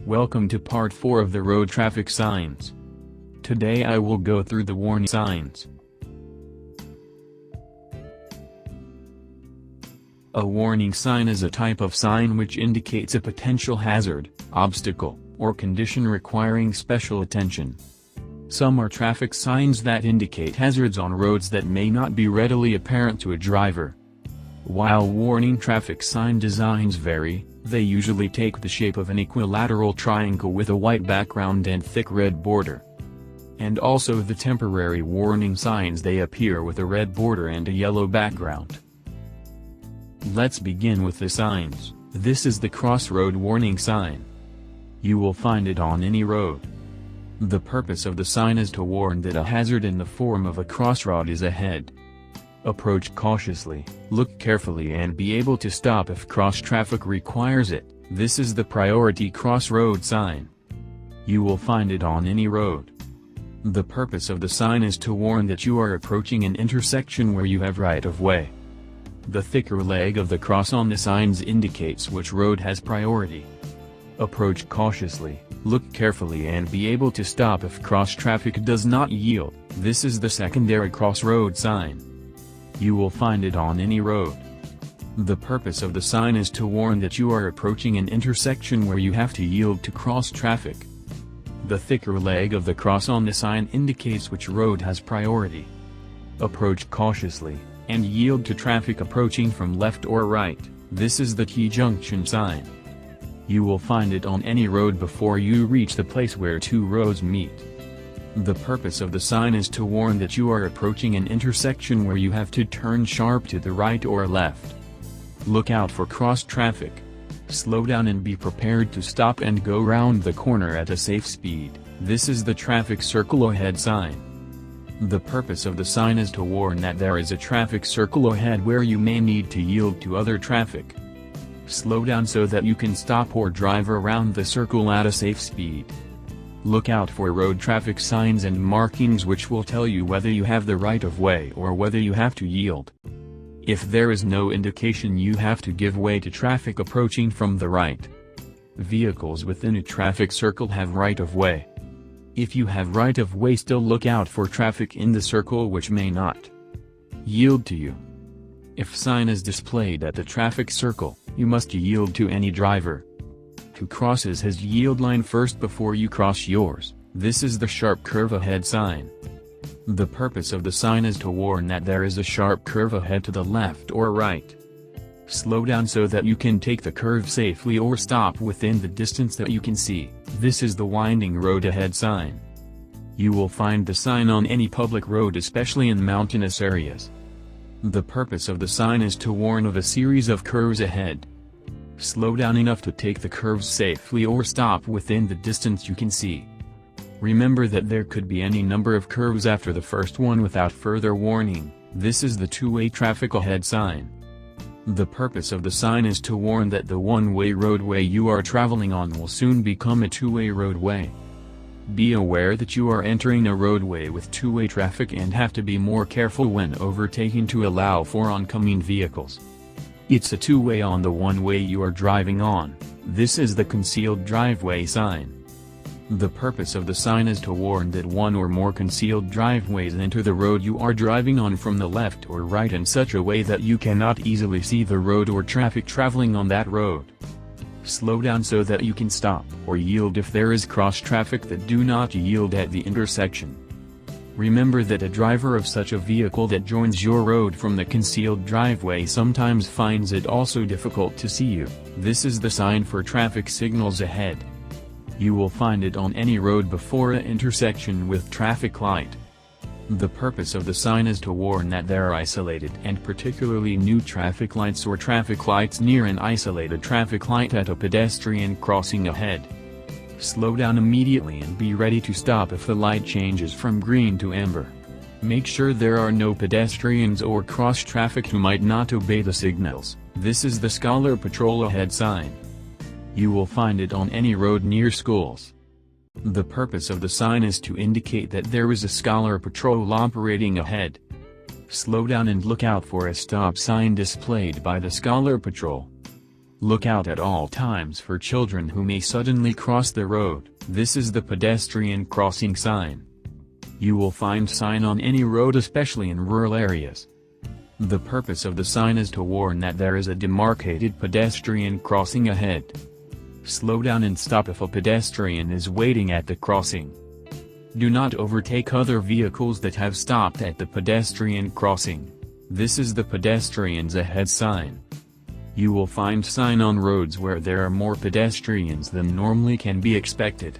Welcome to part 4 of the road traffic signs. Today I will go through the warning signs. A warning sign is a type of sign which indicates a potential hazard, obstacle, or condition requiring special attention. Some are traffic signs that indicate hazards on roads that may not be readily apparent to a driver. While warning traffic sign designs vary, they usually take the shape of an equilateral triangle with a white background and thick red border. And also the temporary warning signs, they appear with a red border and a yellow background. Let's begin with the signs. This is the crossroad warning sign. You will find it on any road. The purpose of the sign is to warn that a hazard in the form of a crossroad is ahead. Approach cautiously, look carefully and be able to stop if cross traffic requires it. This is the priority crossroad sign. You will find it on any road. The purpose of the sign is to warn that you are approaching an intersection where you have right of way. The thicker leg of the cross on the signs indicates which road has priority. Approach cautiously, look carefully and be able to stop if cross traffic does not yield. This is the secondary crossroad sign. You will find it on any road. The purpose of the sign is to warn that you are approaching an intersection where you have to yield to cross traffic. The thicker leg of the cross on the sign indicates which road has priority. Approach cautiously, and yield to traffic approaching from left or right. This is the T-junction sign. You will find it on any road before you reach the place where two roads meet. The purpose of the sign is to warn that you are approaching an intersection where you have to turn sharp to the right or left. Look out for cross traffic. Slow down and be prepared to stop and go round the corner at a safe speed. This is the traffic circle ahead sign. The purpose of the sign is to warn that there is a traffic circle ahead where you may need to yield to other traffic. Slow down so that you can stop or drive around the circle at a safe speed. Look out for road traffic signs and markings which will tell you whether you have the right of way or whether you have to yield. If there is no indication, you have to give way to traffic approaching from the right. Vehicles within a traffic circle have right of way. If you have right of way, still look out for traffic in the circle which may not yield to you. If sign is displayed at the traffic circle, you must yield to any driver who crosses his yield line first before you cross yours. This is the sharp curve ahead sign. The purpose of the sign is to warn that there is a sharp curve ahead to the left or right. Slow down so that you can take the curve safely or stop within the distance that you can see. This is the winding road ahead sign. You will find the sign on any public road, especially in mountainous areas. The purpose of the sign is to warn of a series of curves ahead. Slow down enough to take the curves safely or stop within the distance you can see. Remember that there could be any number of curves after the first one without further warning. This is the two-way traffic ahead sign. The purpose of the sign is to warn that the one-way roadway you are traveling on will soon become a two-way roadway. Be aware that you are entering a roadway with two-way traffic and have to be more careful when overtaking to allow for oncoming vehicles. It's a two-way on the one-way you are driving on. This is the concealed driveway sign. The purpose of the sign is to warn that one or more concealed driveways enter the road you are driving on from the left or right in such a way that you cannot easily see the road or traffic traveling on that road. Slow down so that you can stop or yield if there is cross traffic that do not yield at the intersection. Remember that a driver of such a vehicle that joins your road from the concealed driveway sometimes finds it also difficult to see you. This is the sign for traffic signals ahead. You will find it on any road before an intersection with traffic light. The purpose of the sign is to warn that there are isolated and particularly new traffic lights or traffic lights near an isolated traffic light at a pedestrian crossing ahead. Slow down immediately and be ready to stop if the light changes from green to amber. Make sure there are no pedestrians or cross traffic who might not obey the signals. This is the Scholar Patrol ahead sign. You will find it on any road near schools. The purpose of the sign is to indicate that there is a Scholar Patrol operating ahead. Slow down and look out for a stop sign displayed by the Scholar Patrol. Look out at all times for children who may suddenly cross the road. This is the pedestrian crossing sign. You will find sign on any road, especially in rural areas. The purpose of the sign is to warn that there is a demarcated pedestrian crossing ahead. Slow down and stop if a pedestrian is waiting at the crossing. Do not overtake other vehicles that have stopped at the pedestrian crossing. This is the pedestrians ahead sign. You will find sign on roads where there are more pedestrians than normally can be expected.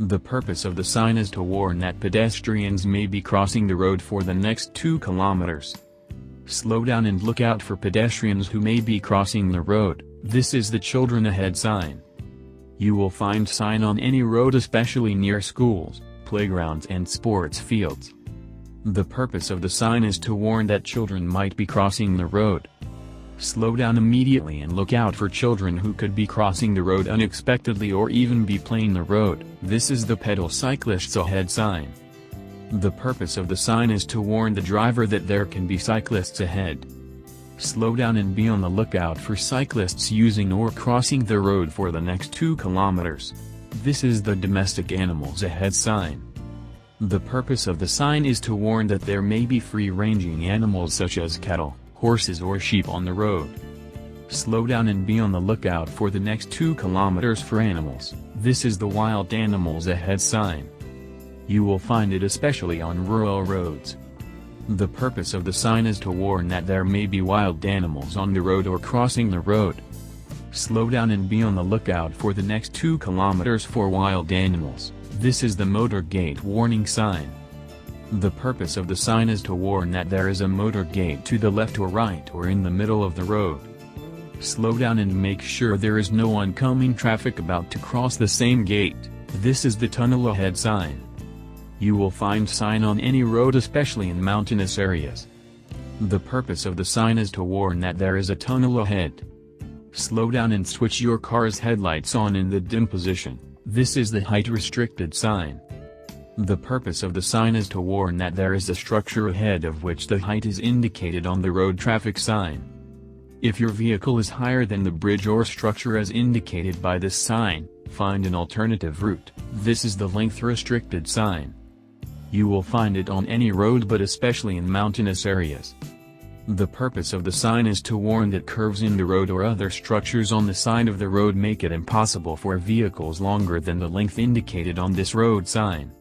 The purpose of the sign is to warn that pedestrians may be crossing the road for the next 2 kilometers. Slow down and look out for pedestrians who may be crossing the road. This is the children ahead sign. You will find sign on any road, especially near schools, playgrounds and sports fields. The purpose of the sign is to warn that children might be crossing the road. Slow down immediately and look out for children who could be crossing the road unexpectedly or even be playing the road. This is the pedal cyclists ahead sign. The purpose of the sign is to warn the driver that there can be cyclists ahead. Slow down and be on the lookout for cyclists using or crossing the road for the next 2 kilometers. This is the domestic animals ahead sign. The purpose of the sign is to warn that there may be free-ranging animals such as cattle, horses or sheep on the road. Slow down and be on the lookout for the next 2 kilometers for animals. This is the wild animals ahead sign. You will find it especially on rural roads. The purpose of the sign is to warn that there may be wild animals on the road or crossing the road. Slow down and be on the lookout for the next 2 kilometers for wild animals. This is the motor gate warning sign. The purpose of the sign is to warn that there is a motor gate to the left or right or in the middle of the road. Slow down and make sure there is no oncoming traffic about to cross the same gate. This is the tunnel ahead sign. You will find sign on any road, especially in mountainous areas. The purpose of the sign is to warn that there is a tunnel ahead. Slow down and switch your car's headlights on in the dim position. This is the height restricted sign. The purpose of the sign is to warn that there is a structure ahead of which the height is indicated on the road traffic sign. If your vehicle is higher than the bridge or structure as indicated by this sign, find an alternative route. This is the length restricted sign. You will find it on any road but especially in mountainous areas. The purpose of the sign is to warn that curves in the road or other structures on the side of the road make it impossible for vehicles longer than the length indicated on this road sign.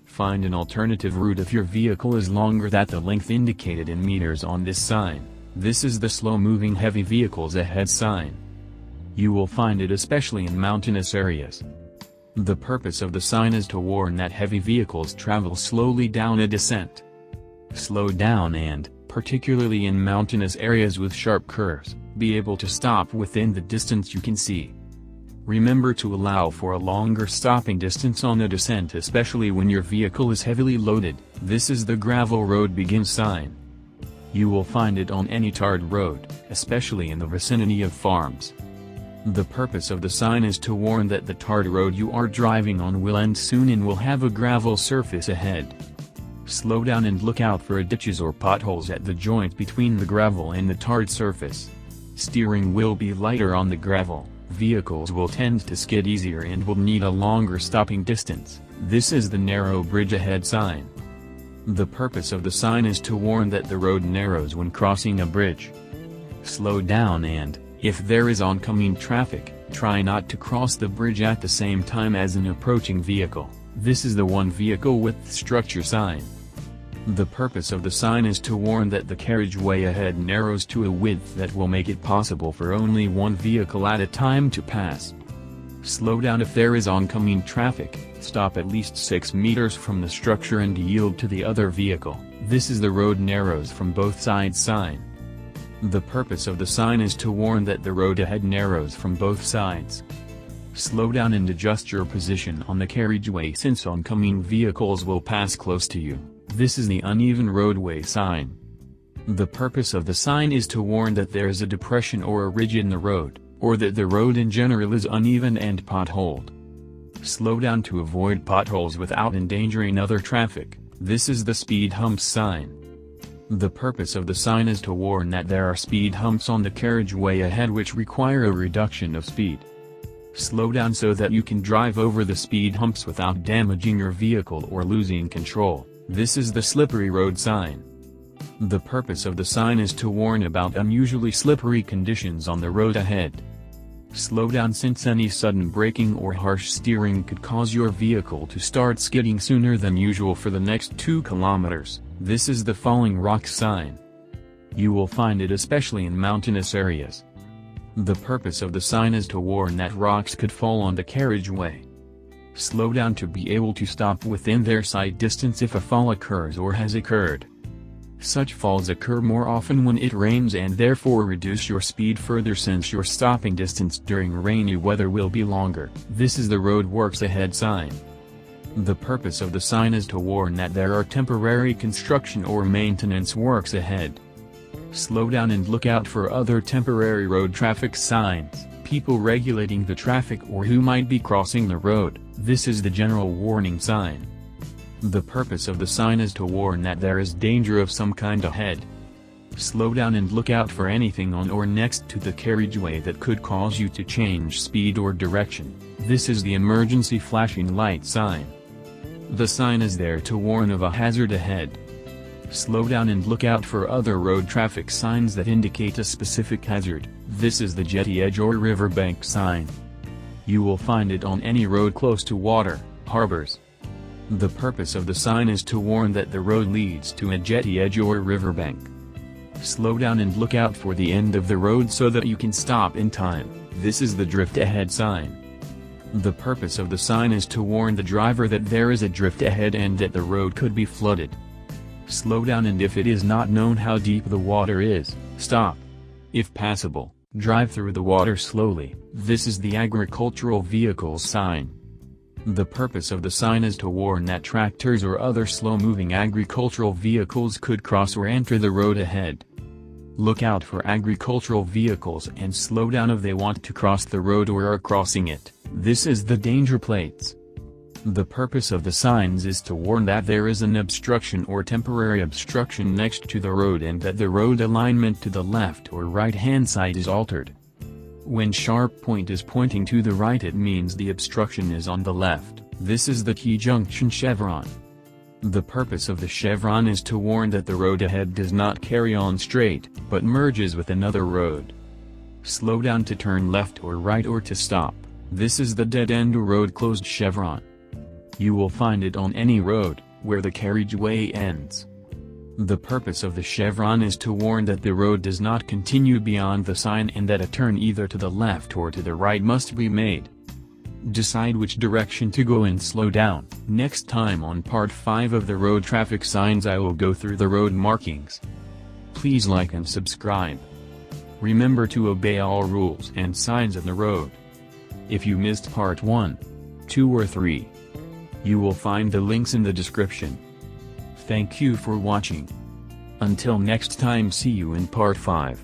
Find an alternative route if your vehicle is longer than the length indicated in meters on this sign. This is the slow-moving heavy vehicles ahead sign. You will find it especially in mountainous areas. The purpose of the sign is to warn that heavy vehicles travel slowly down a descent. Slow down and, particularly in mountainous areas with sharp curves, be able to stop within the distance you can see. Remember to allow for a longer stopping distance on a descent, especially when your vehicle is heavily loaded. This is the gravel road begin sign. You will find it on any tarred road, especially in the vicinity of farms. The purpose of the sign is to warn that the tarred road you are driving on will end soon and will have a gravel surface ahead. Slow down and look out for ditches or potholes at the joint between the gravel and the tarred surface. Steering will be lighter on the gravel. Vehicles will tend to skid easier and will need a longer stopping distance. This is the narrow bridge ahead sign. The purpose of the sign is to warn that the road narrows when crossing a bridge. Slow down and, if there is oncoming traffic, try not to cross the bridge at the same time as an approaching vehicle. This is the one vehicle width structure sign. The purpose of the sign is to warn that the carriageway ahead narrows to a width that will make it possible for only one vehicle at a time to pass. Slow down if there is oncoming traffic, stop at least 6 meters from the structure and yield to the other vehicle. This is the road narrows from both sides sign. The purpose of the sign is to warn that the road ahead narrows from both sides. Slow down and adjust your position on the carriageway since oncoming vehicles will pass close to you. This is the uneven roadway sign. The purpose of the sign is to warn that there is a depression or a ridge in the road, or that the road in general is uneven and potholed. Slow down to avoid potholes without endangering other traffic. This is the speed humps sign. The purpose of the sign is to warn that there are speed humps on the carriageway ahead which require a reduction of speed. Slow down so that you can drive over the speed humps without damaging your vehicle or losing control. This is the slippery road sign. The purpose of the sign is to warn about unusually slippery conditions on the road ahead. Slow down since any sudden braking or harsh steering could cause your vehicle to start skidding sooner than usual for the next 2 kilometers. This is the falling rock sign. You will find it especially in mountainous areas. The purpose of the sign is to warn that rocks could fall on the carriageway. Slow down to be able to stop within their sight distance if a fall occurs or has occurred. Such falls occur more often when it rains and therefore reduce your speed further since your stopping distance during rainy weather will be longer. This is the road works ahead sign. The purpose of the sign is to warn that there are temporary construction or maintenance works ahead. Slow down and look out for other temporary road traffic signs, people regulating the traffic or who might be crossing the road. This is the general warning sign. The purpose of the sign is to warn that there is danger of some kind ahead. Slow down and look out for anything on or next to the carriageway that could cause you to change speed or direction. This is the emergency flashing light sign. The sign is there to warn of a hazard ahead. Slow down and look out for other road traffic signs that indicate a specific hazard. This is the jetty edge or riverbank sign. You will find it on any road close to water, harbors. The purpose of the sign is to warn that the road leads to a jetty edge or riverbank. Slow down and look out for the end of the road so that you can stop in time. This is the drift ahead sign. The purpose of the sign is to warn the driver that there is a drift ahead and that the road could be flooded. Slow down and if it is not known how deep the water is, stop. If passable, drive through the water slowly. This is the agricultural vehicles sign. The purpose of the sign is to warn that tractors or other slow-moving agricultural vehicles could cross or enter the road ahead. Look out for agricultural vehicles and slow down if they want to cross the road or are crossing it. This is the danger plates. The purpose of the signs is to warn that there is an obstruction or temporary obstruction next to the road and that the road alignment to the left or right-hand side is altered. When sharp point is pointing to the right it means the obstruction is on the left. This is the T-junction chevron. The purpose of the chevron is to warn that the road ahead does not carry on straight, but merges with another road. Slow down to turn left or right or to stop. This is the dead-end or road closed chevron. You will find it on any road, where the carriageway ends. The purpose of the chevron is to warn that the road does not continue beyond the sign and that a turn either to the left or to the right must be made. Decide which direction to go and slow down. Next time on part 5 of the road traffic signs I will go through the road markings. Please like and subscribe. Remember to obey all rules and signs of the road. If you missed part 1, 2 or 3, you will find the links in the description. Thank you for watching. Until next time, see you in part 5.